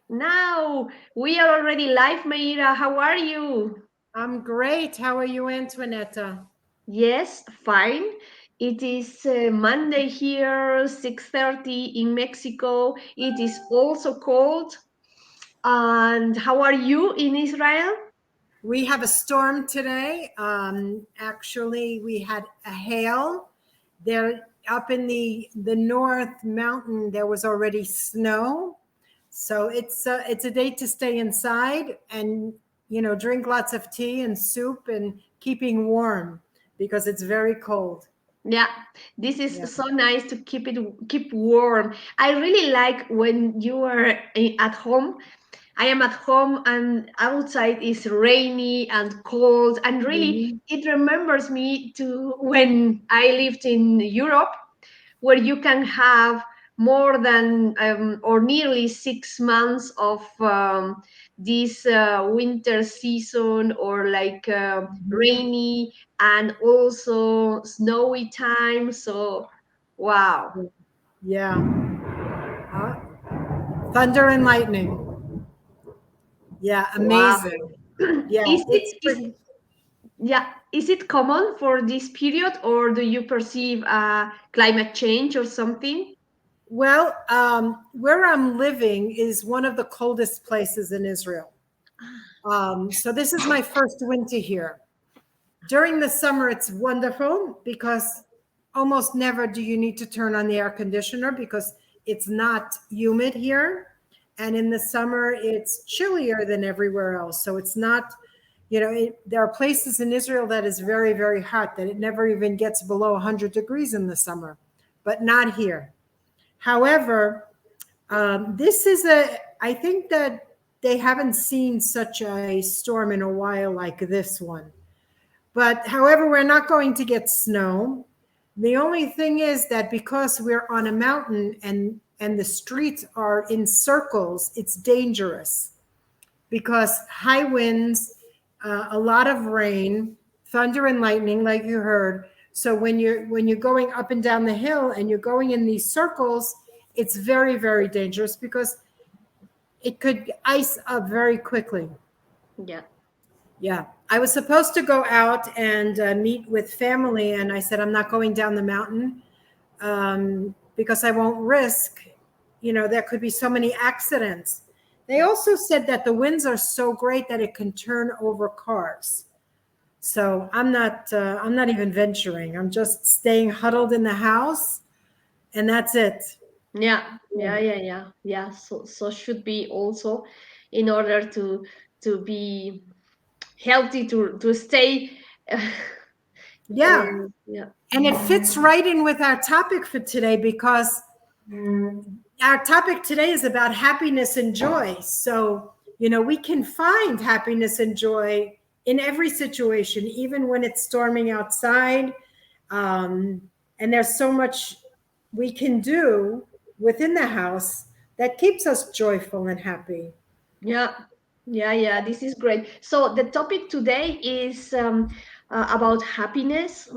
Now we are already live, Meira. How are you? I'm great. How are you, Antoinetta? Yes, fine. It is Monday here, 6:30 in Mexico. It is also cold. And how are you in Israel? We have a storm today. Actually, we had a hail. There up in the North Mountain, there was already snow. So it's a day to stay inside and drink lots of tea and soup and keeping warm because it's very cold. Yeah, this is Yeah. so nice to keep warm. I really like when you are at home. I am at home and outside is rainy and cold, and really Mhm. it remembers me to when I lived in Europe, where you can have more than or nearly 6 months of this winter season, or like Mhm. rainy and also snowy time. So wow. Yeah. Uh, Thunder and lightning. Yeah, Wow. amazing. Yeah, is it's it is pretty. Yeah, is it common for this period, or do you perceive climate change or something? Well, where I'm living is one of the coldest places in Israel. So this is my first winter here. During the summer, it's wonderful because almost never do you need to turn on the air conditioner because it's not humid here. And in the summer, it's chillier than everywhere else. So it's not, there are places in Israel that is very, very hot, that it never even gets below 100 degrees in the summer, but not here. However, I think that they haven't seen such a storm in a while like this one. But however, we're not going to get snow. The only thing is that because we're on a mountain and the streets are in circles, it's dangerous because high winds, a lot of rain, thunder and lightning, like you heard. So when you're going up and down the hill and you're going in these circles, it's very, very dangerous because it could ice up very quickly. Yeah. Yeah, I was supposed to go out and meet with family, and I said I'm not going down the mountain because I won't risk. There could be so many accidents. They also said that the winds are so great that it can turn over cars. So I'm not. I'm not even venturing. I'm just staying huddled in the house, and that's it. Yeah, Yeah. yeah. So should be also, in order to be healthy, to stay. Yeah. Yeah. And it fits right in with our topic for today because our topic today is about happiness and joy. So, we can find happiness and joy in every situation, even when it's storming outside. Um, and there's so much we can do within the house that keeps us joyful and happy. Yeah, yeah. This is great. So the topic today is about happiness,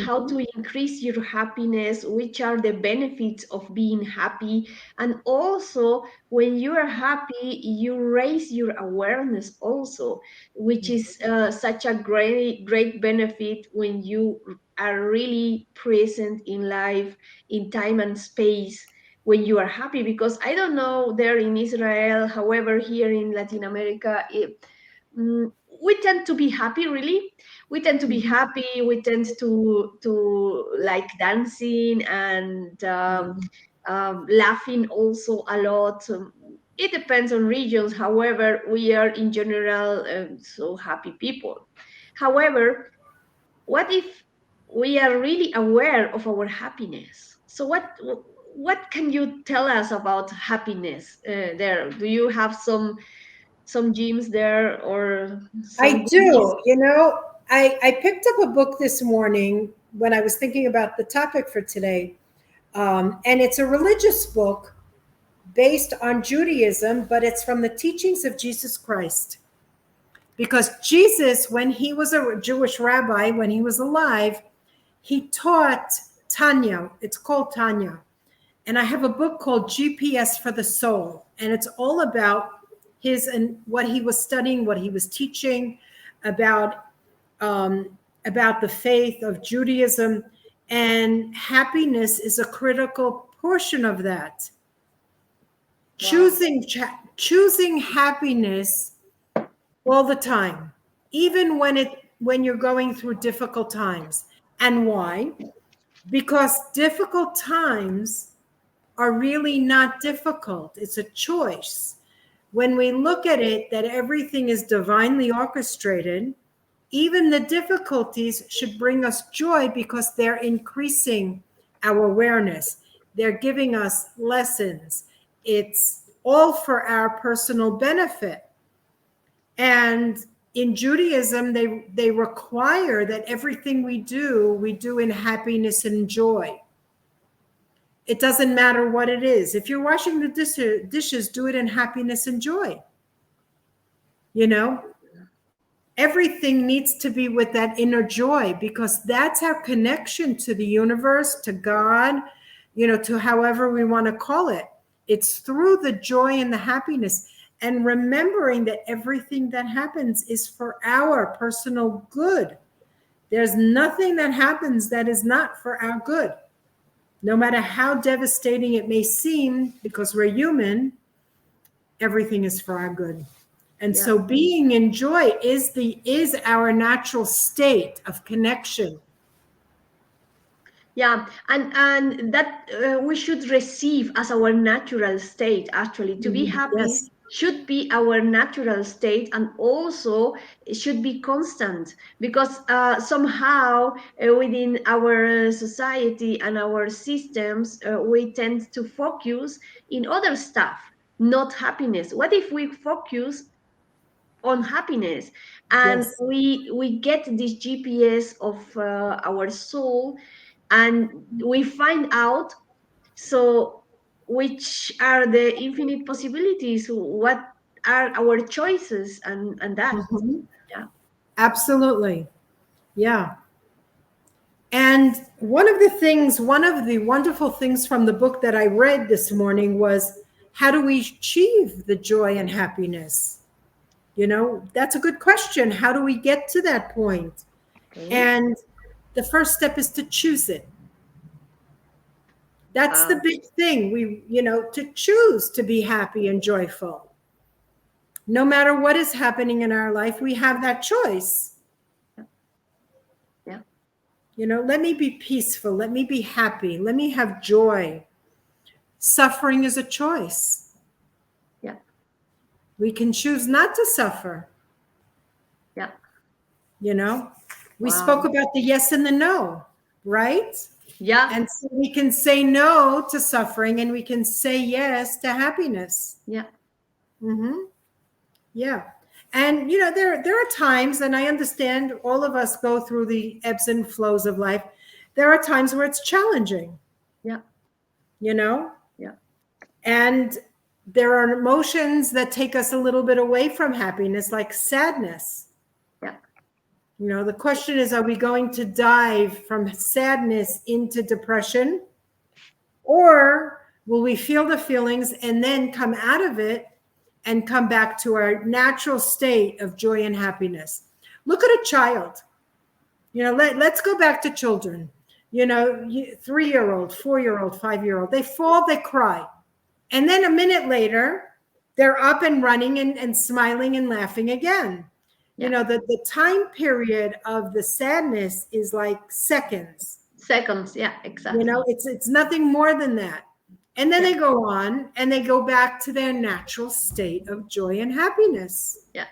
how Mhm. to increase your happiness, which are the benefits of being happy, and also when you are happy, you raise your awareness also, which is such a great benefit when you are really present in life, in time and space, when you are happy. Because I don't know there in Israel, however, here in Latin America, we tend to be happy, really. We tend to be Mhm. happy. We tend to like dancing and laughing also a lot. It depends on regions. However, we are in general so happy people. However, what if we are really aware of our happiness? So what can you tell us about happiness there? Do you have some gyms there, or some I goodies? do. I picked up a book this morning when I was thinking about the topic for today. And it's a religious book based on Judaism, but it's from the teachings of Jesus Christ. Because Jesus, when he was a Jewish rabbi, when he was alive, he taught Tanya. It's called Tanya. And I have a book called GPS for the Soul. And it's all about his and what he was studying, what he was teaching about um, about the faith of Judaism, and happiness is a critical portion of that. Wow. Choosing happiness all the time, even when you're going through difficult times. And why? Because difficult times are really not difficult. It's a choice. When we look at it, that everything is divinely orchestrated, even the difficulties should bring us joy because they're increasing our awareness. They're giving us lessons. It's all for our personal benefit. And in Judaism, they require that everything we do in happiness and joy. It doesn't matter what it is. If you're washing the dishes, do it in happiness and joy. You know, everything needs to be with that inner joy because that's our connection to the universe, to God, to however we want to call it. It's through the joy and the happiness and remembering that everything that happens is for our personal good. There's nothing that happens that is not for our good. No matter how devastating it may seem, because we're human, everything is for our good. And Yeah. so being in joy is our natural state of connection. Yeah, and that we should receive as our natural state. Actually, to be happy Yes. should be our natural state, and also it should be constant because somehow within our society and our systems, we tend to focus in other stuff, not happiness. What if we focus on happiness and Yes. we get this GPS of our soul, and we find out so which are the infinite possibilities, what are our choices, and that. Mhm. Yeah. Absolutely. Yeah. And one of the wonderful things from the book that I read this morning was how do we achieve the joy and happiness? That's a good question. How do we get to that point? Okay. And the first step is to choose it. That's the Wow. big thing. To choose to be happy and joyful. No matter what is happening in our life, we have that choice. Yeah. Yeah. Let me be peaceful. Let me be happy. Let me have joy. Suffering is a choice. Yeah. We can choose not to suffer. Yeah. You know, we spoke Wow. about the yes and the no, right? Yeah. And so we can say no to suffering and we can say yes to happiness. Yeah. Hmm. Yeah. And there are times, and I understand all of us go through the ebbs and flows of life. There are times where it's challenging, Yeah. you know, Yeah. and there are emotions that take us a little bit away from happiness, like sadness. Yeah. The question is, are we going to dive from sadness into depression, or will we feel the feelings and then come out of it and come back to our natural state of joy and happiness? Look at a child. Let's go back to children. 3-year-old, 4-year-old, 5-year-old. They fall, they cry. And then a minute later, they're up and running and smiling and laughing again. Yeah. The time period of the sadness is like seconds. Seconds. Yeah. Exactly. It's nothing more than that. And then Yeah. they go on and they go back to their natural state of joy and happiness. Yeah.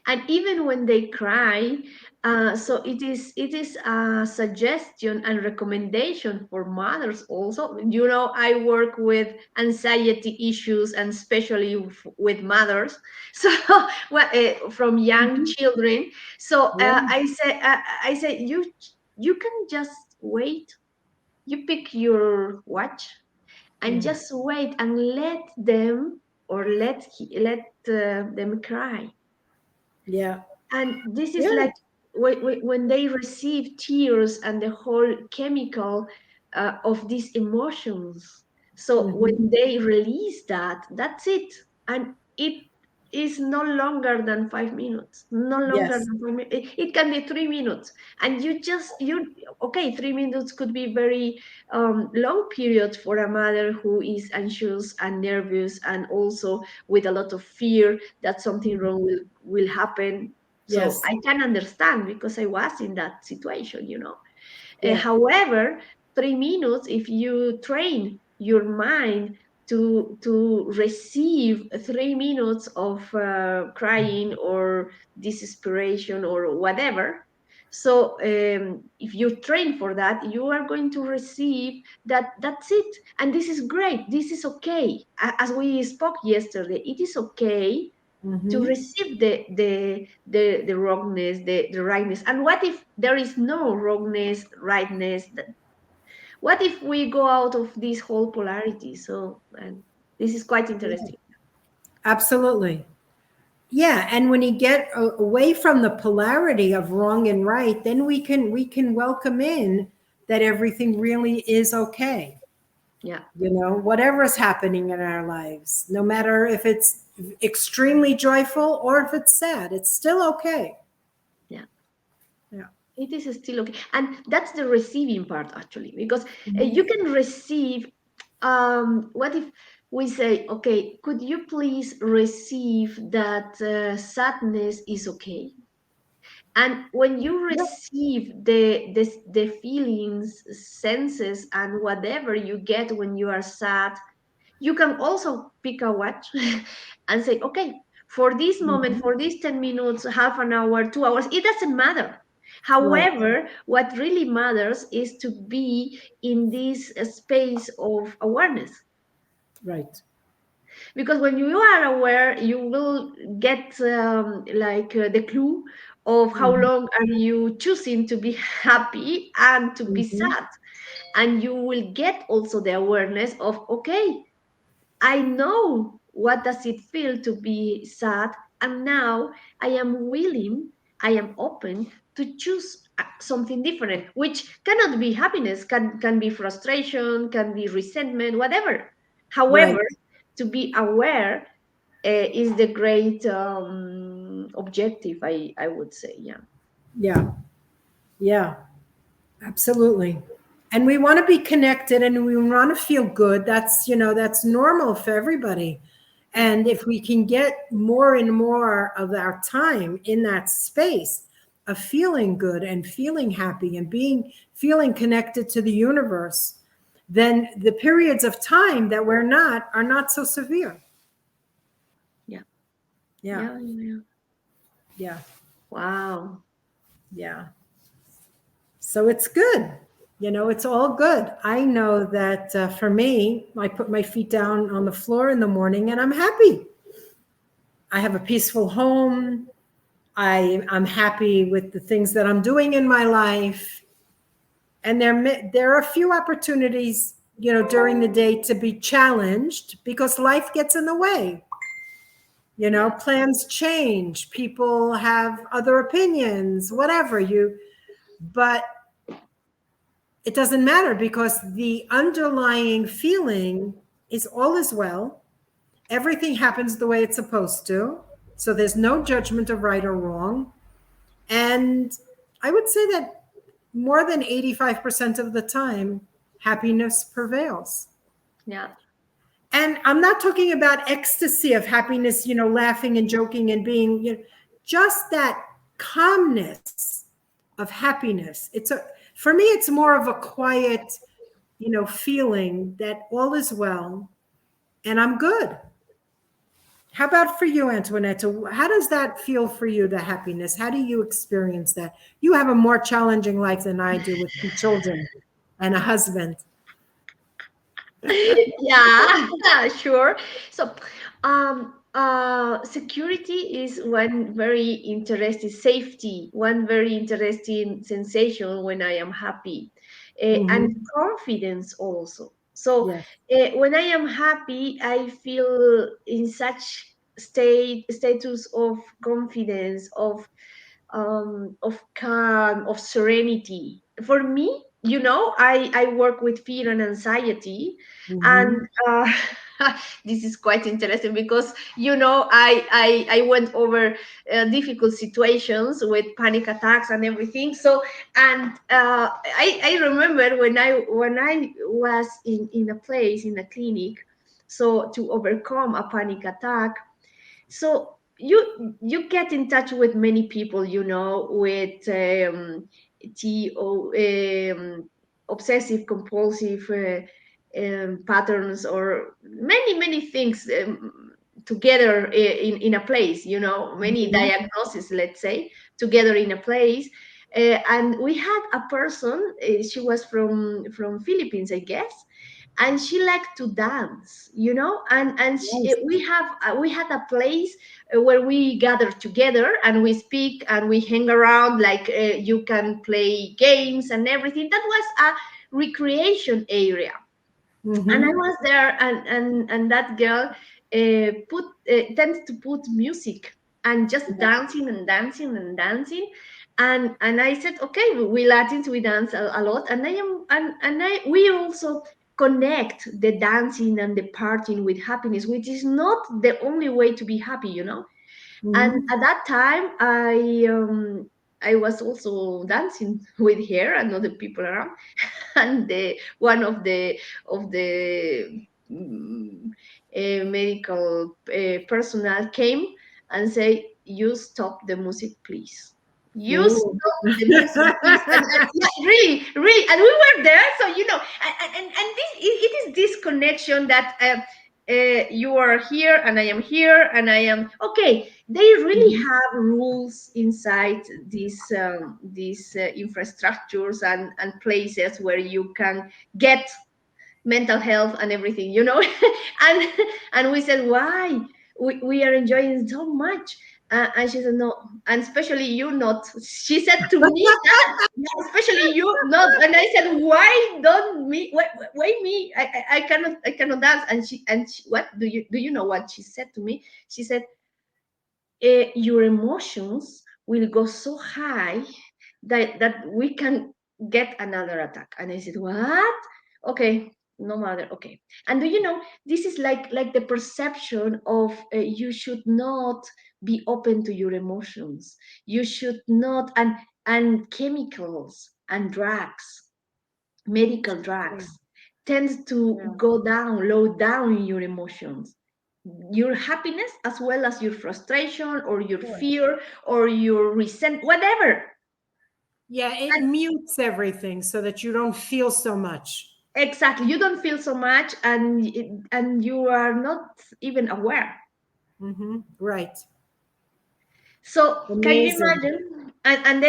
And even when they cry, so it is a suggestion and recommendation for mothers also. I work with anxiety issues, and especially with mothers, so well, from young Mhm. children. So Yeah. I say you can just wait. You pick your watch and Yeah. just wait and let them, or let them cry. Yeah. And this is Yeah. like when they receive tears and the whole chemical of these emotions. So Hmm. when they release that, that's it. And is no longer than 5 minutes, no longer Yes. than 5 minutes. It can be 3 minutes, and you okay. 3 minutes could be very long period for a mother who is anxious and nervous, and also with a lot of fear that something wrong will happen. So Yes. I can understand because I was in that situation, you know. Yeah. However, 3 minutes, if you train your mind to receive 3 minutes of crying or desperation or whatever, so if you train for that, you are going to receive that. That's it, and this is great. This is okay. As we spoke yesterday, it is okay to Mm-hmm. receive the wrongness, the rightness. And what if there is no wrongness, rightness? What if we go out of this whole polarity? So, and this is quite interesting. Absolutely. Yeah, and when you get away from the polarity of wrong and right, then we can welcome in that everything really is okay. Yeah, Whatever is happening in our lives, no matter if it's extremely joyful or if it's sad, it's still okay. yeah. Yeah. It is still okay, and that's the receiving part actually, because you Mhm. can receive. What if we say, okay, could you please receive that sadness is okay? And when you Yeah. receive the feelings, senses, and whatever you get when you are sad, you can also pick a watch and say, okay, for this moment, Mhm. for these 10 minutes, half an hour, 2 hours, it doesn't matter. Right. However, what really matters is to be in this space of awareness, Right. because when you are aware you will get like the clue of how Mhm. long are you choosing to be happy and to be Mhm. sad, and you will get also the awareness of, okay, I know what does it feel to be sad, and now I am willing, I am open to choose something different, which cannot be happiness, can be frustration, can be resentment, whatever. Right. However, to be aware is the great objective. I would say, yeah, Yeah. Yeah. Absolutely. And we want to be connected and we want to feel good. That's normal for everybody. yeah, And if we can get more and more of our time in that space of feeling good and feeling happy and feeling connected to the universe, then the periods of time that we're not are not so severe. yeah, Yeah. yeah, yeah, yeah. Yeah. Wow. Yeah. So it's good. It's all good. I know that for me, I put my feet down on the floor in the morning and I'm happy. I have a peaceful home. I'm happy with the things that I'm doing in my life. And there are a few opportunities, during the day to be challenged because life gets in the way. Yeah, Plans change, people have other opinions, whatever but it doesn't matter because the underlying feeling is all is well. Everything happens the way it's supposed to. So there's no judgment of right or wrong. And I would say that more than 85% of the time, happiness prevails. yeah, And I'm not talking about ecstasy of happiness, laughing and joking and being, just that calmness of happiness. For me, it's more of a quiet, feeling that all is well and I'm good. How about for you, Antoinette? How does that feel for you, the happiness? How do you experience that? You have a more challenging life than I do with 2 children and a husband. yeah, sure. So, security is one very interesting safety, one very interesting sensation when I am happy, and Hmm. confidence also. So, Yes. when I am happy, I feel in such status of confidence, of calm, of serenity. For me, I work with fear and anxiety, and Mm-hmm. this is quite interesting because I went over difficult situations with panic attacks and everything. So, and I remember when I was in a place, in a clinic, so to overcome a panic attack. So you get in touch with many people, with obsessive compulsive patterns, or many things together in a place, many Mm-hmm. diagnoses, let's say, together in a place. And we had a person, she was from Philippines, I guess, and she liked to dance, and Yes. we had a place where we gather together and we speak and we hang around, like you can play games and everything. That was a recreation area. And I Mm-hmm. was there, and that girl put tends to put music and just dancing and dancing and dancing. And I said, okay, we Latins, we dance a lot, and I am and I we also connect the dancing and the partying with happiness, which is not the only way to be happy. And Mm-hmm. at that time, I was also dancing with her and other people around. And one of the medical personnel came and say, you stop the music, please. You Ooh. stop the music, please. And yeah, really, really. And we were there, so and this, it is this connection that you are here and I am here and I am okay. They really Mhm. have rules inside these infrastructures and places where you can get mental health and everything, and we said, why? We are enjoying so much. And she said, no, and especially you not. She said to me that, yeah, especially you not. And I said, why don't me? Why me? I cannot dance. And she, what do you know what she said to me? She said, your emotions will go so high that we can get another attack. And I said, what? Okay, no matter. Okay. And do you know, this is like the perception of you should not be open to your emotions. You should not, and chemicals and drugs, medical Yeah. drugs, tend to Yeah. go down, low down in your emotions, your happiness as well as your frustration or your Sure. fear or your resent, whatever. Yeah, it mutes everything so that you don't feel so much. Exactly, you don't feel so much, and you are not even aware. Mm-hmm. Right. So can you Amazing. imagine? And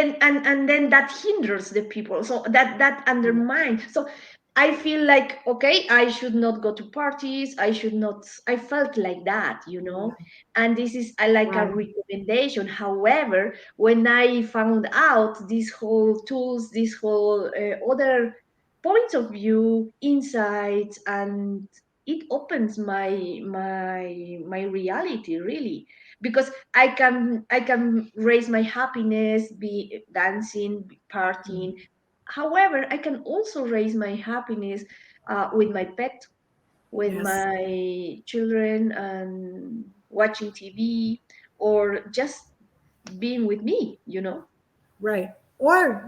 then that hinders the people. So that undermines. So I feel like, okay, I should not go to parties. I should not. I felt like that. Yeah. And this is like a Right. recommendation. However, when I found out these whole tools, this whole other points of view, insights, and it opens my reality, really, because I can raise my happiness, be dancing, be partying. However, I can also raise my happiness with my pet, with Yes. my children, and watching TV, or just being with me. Right. Or,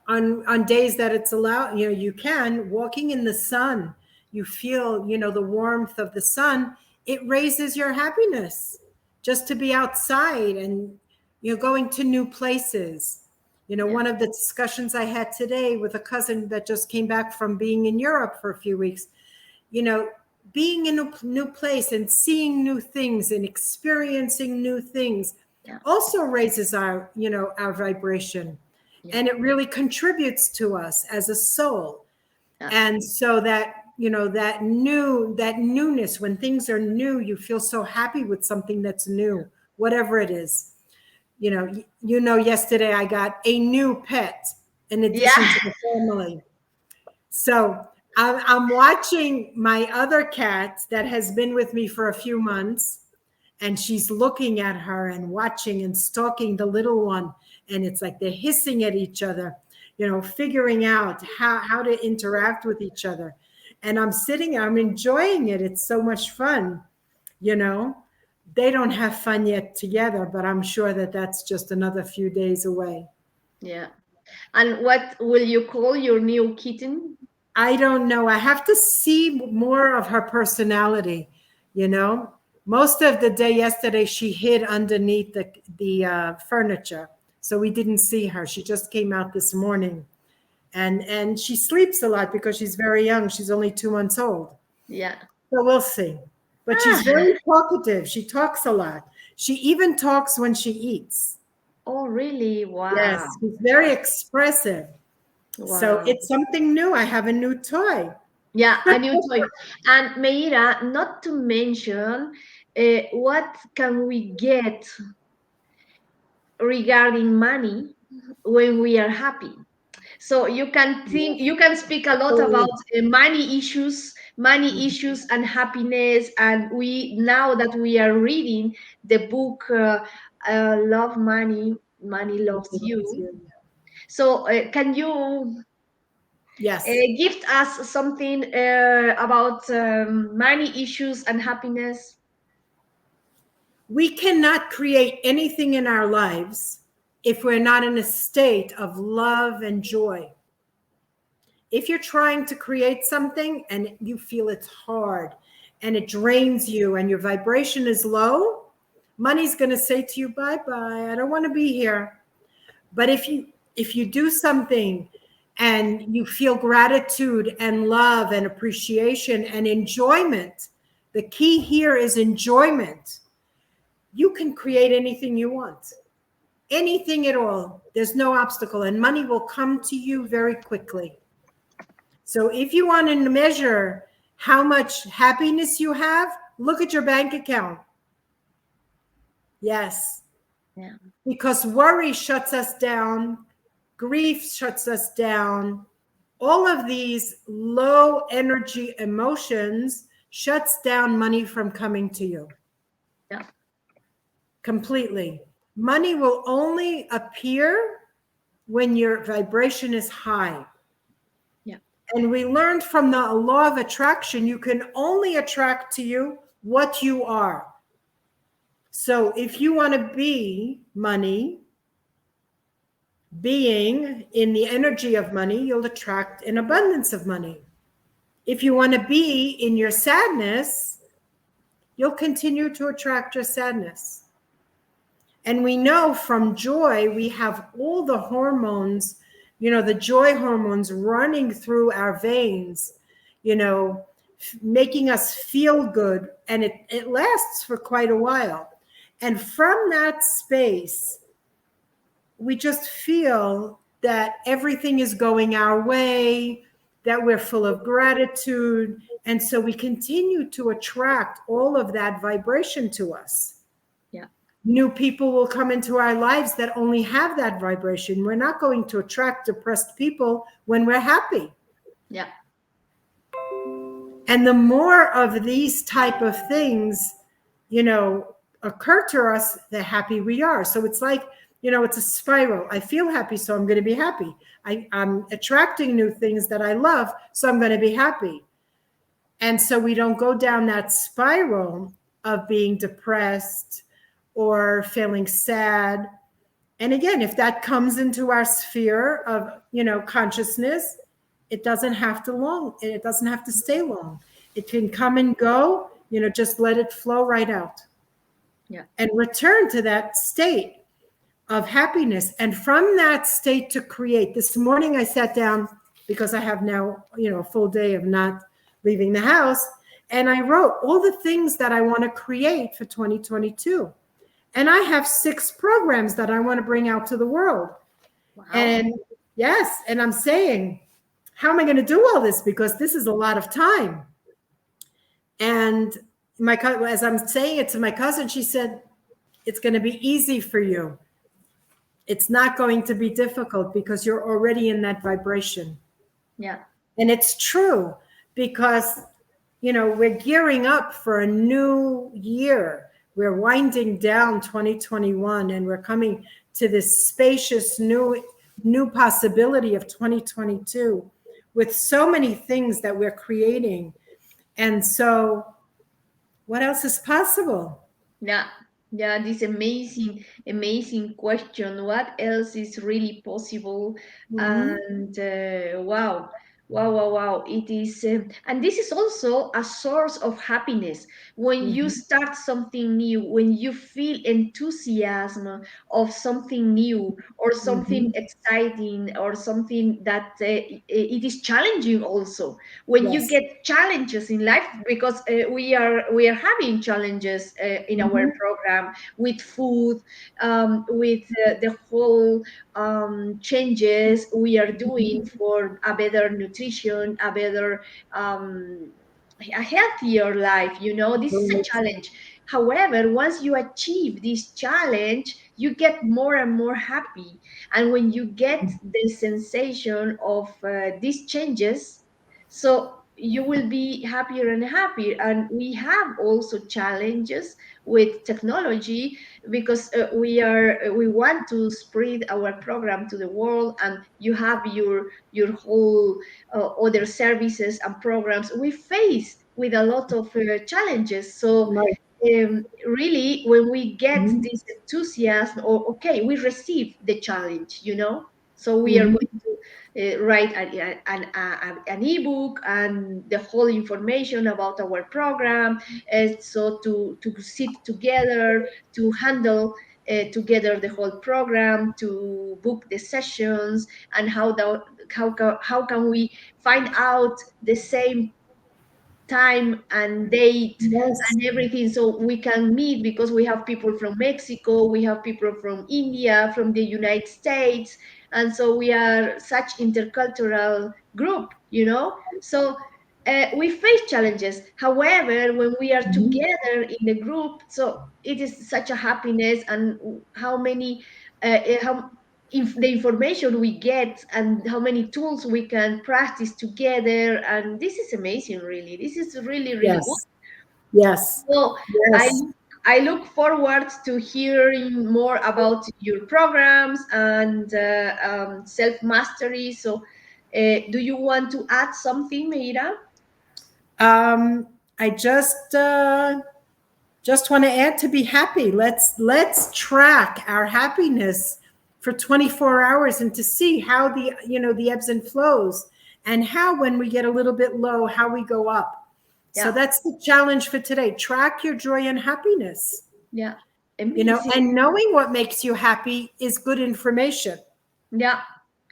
on days that it's allowed, you can walking in the sun, you feel, the warmth of the sun, it raises your happiness just to be outside and going to new places. Yeah, One of the discussions I had today with a cousin that just came back from being in Europe for a few weeks, you know, being in a new place and seeing new things and experiencing new things yeah, also raises our vibration, yeah, and it really contributes to us as a soul. yeah, And so that newness, when things are new, you feel so happy with something that's new, whatever it is. Yesterday I got a new pet in addition yeah, to the family. So I'm watching my other cat that has been with me for a few months, and she's looking at her and watching and stalking the little one. And it's like they're hissing at each other. figuring out how to interact with each other. And I'm enjoying it. It's so much fun, you know. They don't have fun yet together, but I'm sure that that's just another few days away. Yeah. And what will you call your new kitten? I don't know. I have to see more of her personality, you know. Most of the day yesterday, she hid underneath the furniture, so we didn't see her. She just came out this morning, and she sleeps a lot because she's very young. She's only 2 months old, Yeah. so we'll see. But she's Ah, very talkative. She talks a lot. She even talks when she eats. oh, really? Wow. Yes, she's very expressive. So Wow. it's something new. I have a new toy. Yeah, a new toy. And Meira, not to mention, what can we get regarding money when we are happy? So you can speak a lot about Oh, money issues and happiness. And we now that we are reading the book, Love Money, Money Loves You. So can you yes. gift us something about money issues and happiness? We cannot create anything in our lives if we're not in a state of love and joy. If you're trying to create something and you feel it's hard and it drains you and your vibration is low, money's going to say to you, bye bye, I don't want to be here. But if you do something and you feel gratitude and love and appreciation and enjoyment, the key here is enjoyment. You can create anything you want, anything at all. There's no obstacle, and money will come to you very quickly. So if you want to measure how much happiness you have, look at your bank account. Yes, Yeah. because worry shuts us down, grief shuts us down. All of these low energy emotions shuts down money from coming to you Yeah. completely. Money will only appear when your vibration is high. Yeah. And we learned from the law of attraction, you can only attract to you what you are. So if you want to be money, being in the energy of money, you'll attract an abundance of money. If you want to be in your sadness, you'll continue to attract your sadness. And we know from joy, we have all the hormones, the joy hormones running through our veins, making us feel good. And it lasts for quite a while. And from that space, we just feel that everything is going our way, that we're full of gratitude. And so we continue to attract all of that vibration to us. Yeah. New people will come into our lives that only have that vibration. We're not going to attract depressed people when we're happy. Yeah. And the more of these type of things, occur to us, the happy we are. So it's like, it's a spiral. I feel happy, so I'm going to be happy. I'm attracting new things that I love, so I'm going to be happy. And so we don't go down that spiral of being depressed or feeling sad. And again, if that comes into our sphere of, consciousness, it doesn't have to stay long. It can come and go, just let it flow right out. Yeah. And return to that state of happiness. And from that state to create. This morning I sat down because I have now, a full day of not leaving the house. And I wrote all the things that I want to create for 2022. And I have 6 programs that I want to bring out to the world. Wow. And yes, and I'm saying, how am I going to do all this? Because this is a lot of time. And as I'm saying it to my cousin, she said, it's going to be easy for you. It's not going to be difficult because you're already in that vibration. Yeah. And it's true because, we're gearing up for a new year. We're winding down 2021 and we're coming to this spacious new new possibility of 2022 with so many things that we're creating. And so, what else is possible? Yeah, yeah, this amazing, amazing question. What else is really possible? Mhm. And wow, wow, wow, wow. It is, and this is also a source of happiness. When you Mhm. start something new, when you feel enthusiasm of something new or something Mhm. exciting or something that it is challenging also when you Yes. get challenges in life because we are having challenges in our Mhm. program with food with the whole changes we are doing for a better nutrition, a better um, a healthier life. This is a Right. challenge. However, once you achieve this challenge, you get more and more happy. And when you get the sensation of these changes, so you will be happier and happier. And we have also challenges with technology because we want to spread our program to the world, and you have your whole other services and programs we face with a lot of challenges. So Right. really, when we get Mhm. this enthusiasm, or okay, we receive the challenge, so we are Mhm. going to write an ebook and the whole information about our program, so to sit together, to handle together the whole program, to book the sessions, and how can we find out the same time and date Yes. and everything, so we can meet, because we have people from Mexico, we have people from India, from the United States, and so we are such intercultural group. So we face challenges. However, when we are Mhm. together in the group, so it is such a happiness. And how many how the information we get and how many tools we can practice together, and this is amazing. Really, this is really, really good. Yes. Yes. So i Yes. I look forward to hearing more about your programs and self mastery. So do you want to add something, Meira? I just want to add to be happy. Let's track our happiness for 24 hours and to see how the ebbs and flows, and how when we get a little bit low, how we go up. So Yeah, that's the challenge for today. Track your joy and happiness. yeah, amazing. And knowing what makes you happy is good information. Yeah,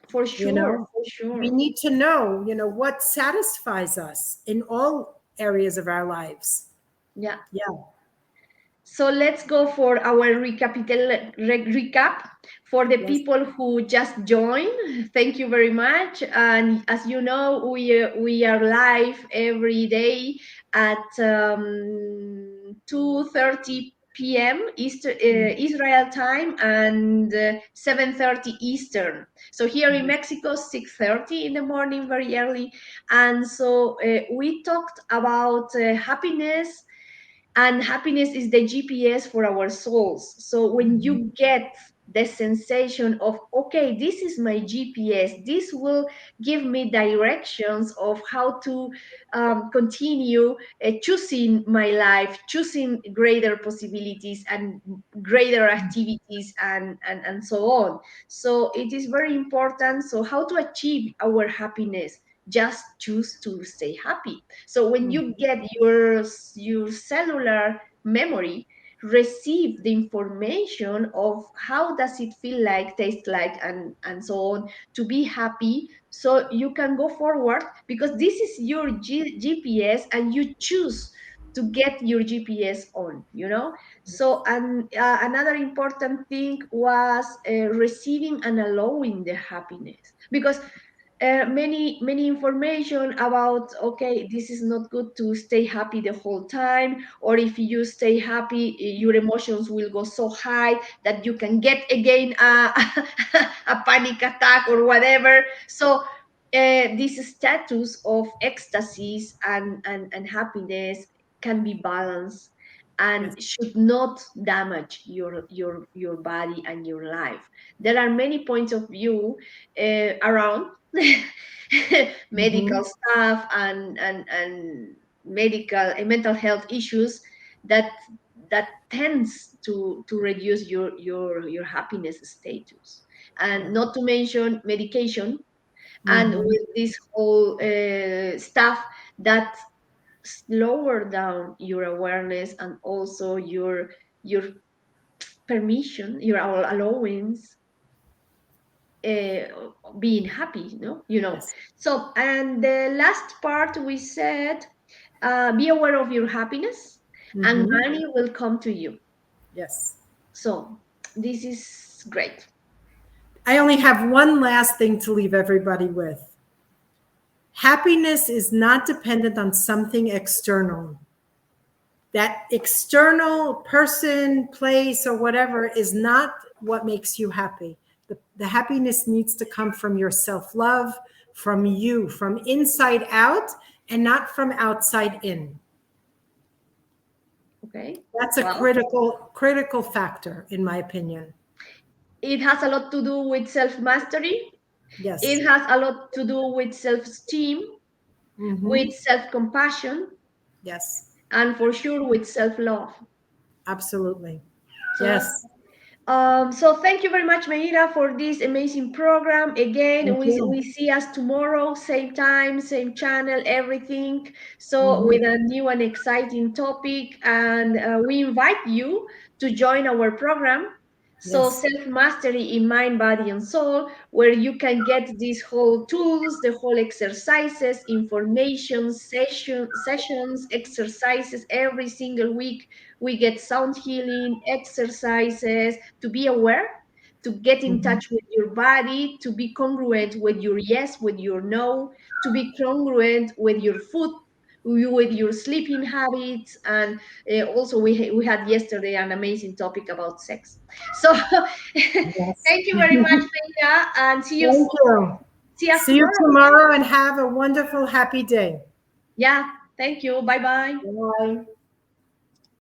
for You sure, know, for we sure. need to know, what satisfies us in all areas of our lives. Yeah. Yeah. So let's go for our recap for the Yes. people who just joined. Thank you very much. And as you know, we are live every day at 2:30 p.m. Israel time, and 7:30 Eastern. So here in Mexico, 6:30 in the morning, very early. And so we talked about happiness, and happiness is the GPS for our souls. So when you get the sensation of, okay, this is my GPS, this will give me directions of how to continue choosing my life, choosing greater possibilities and greater activities, and so on. So it is very important. So how to achieve our happiness? Just choose to stay happy. So when you get your cellular memory receive the information of how does it feel like, taste like, and so on, to be happy, so you can go forward, because this is your GPS, and you choose to get your GPS on. So, and another important thing was receiving and allowing the happiness, because many information about, okay, this is not good to stay happy the whole time, or if you stay happy, your emotions will go so high that you can get again a panic attack or whatever. So this status of ecstasies and happiness can be balanced. and Yes. should not damage your body and your life. There are many points of view around Hmm. medical stuff and medical and mental health issues that tends to reduce your happiness status, and not to mention medication, and Hmm. with this whole stuff that lower down your awareness and also your permission, your allowance, being happy, Yes. so, and the last part we said, be aware of your happiness and Hmm. money will come to you. Yes. So this is great. I only have one last thing to leave everybody with. Happiness is not dependent on something external. That external person, place, or whatever is not what makes you happy. The happiness needs to come from your self love, from you, from inside out, and not from outside in. Okay, That's a well, critical factor, in my opinion. it has a lot to do with self mastery. Yes. It has a lot to do with self esteem, with Hmm. self compassion, Yes. and for sure with self love. Absolutely. So, Yes. so thank you very much, Meira, for this amazing program. Again, Thank we you. see us tomorrow, same time, same channel, everything. So Hmm. with a new and exciting topic, and we invite you to join our program. So Yes. self mastery in mind, body, and soul, where you can get these whole tools, the whole exercises, information, sessions, exercises every single week. We get sound healing exercises to be aware, to get in Hmm. touch with your body, to be congruent with your yes, with your no, to be congruent with your food, with your sleeping habits, and also we had yesterday an amazing topic about sex. So Yes. thank you very much, Meira, and Thank you. see us See you tomorrow. tomorrow and have a wonderful, happy day. Yeah, thank you. Bye bye. Bye.